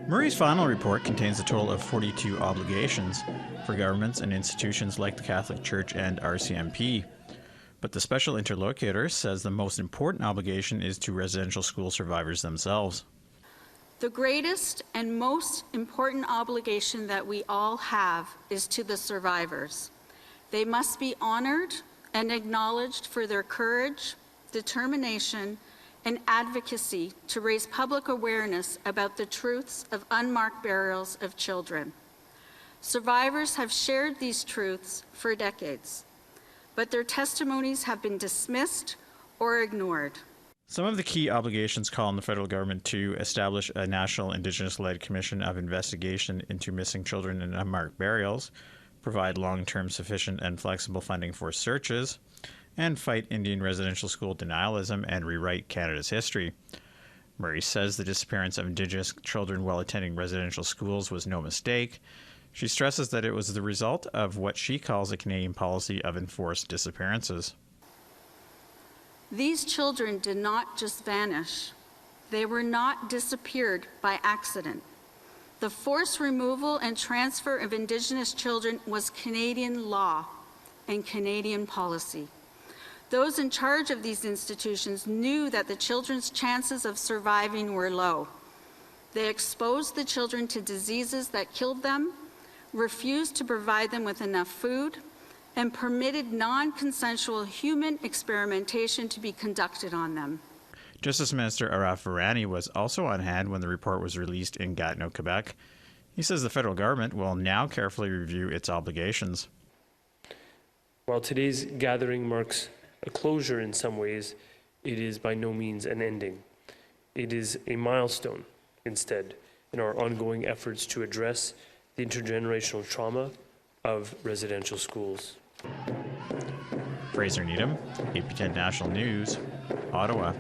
Murray's final report contains a total of 42 obligations for governments and institutions like the Catholic Church and RCMP. But the special interlocutor says the most important obligation is to residential school survivors themselves. The greatest and most important obligation that we all have is to the survivors. They must be honored and acknowledged for their courage, determination, and advocacy to raise public awareness about the truths of unmarked burials of children. Survivors have shared these truths for decades, but their testimonies have been dismissed or ignored. Some of the key obligations call on the federal government to establish a national Indigenous-led commission of investigation into missing children and unmarked burials, provide long-term sufficient and flexible funding for searches, and fight Indian residential school denialism and rewrite Canada's history. Murray says the disappearance of Indigenous children while attending residential schools was no mistake. She stresses that it was the result of what she calls a Canadian policy of enforced disappearances. These children did not just vanish. They were not disappeared by accident. The forced removal and transfer of Indigenous children was Canadian law and Canadian policy. Those in charge of these institutions knew that the children's chances of surviving were low. They exposed the children to diseases that killed them, refused to provide them with enough food, and permitted non-consensual human experimentation to be conducted on them. Justice Minister Araf Virani was also on hand when the report was released in Gatineau, Quebec. He says the federal government will now carefully review its obligations. While today's gathering marks a closure in some ways, it is by no means an ending. It is a milestone, instead, in our ongoing efforts to address the intergenerational trauma of residential schools. Fraser Needham, APTN National News, Ottawa.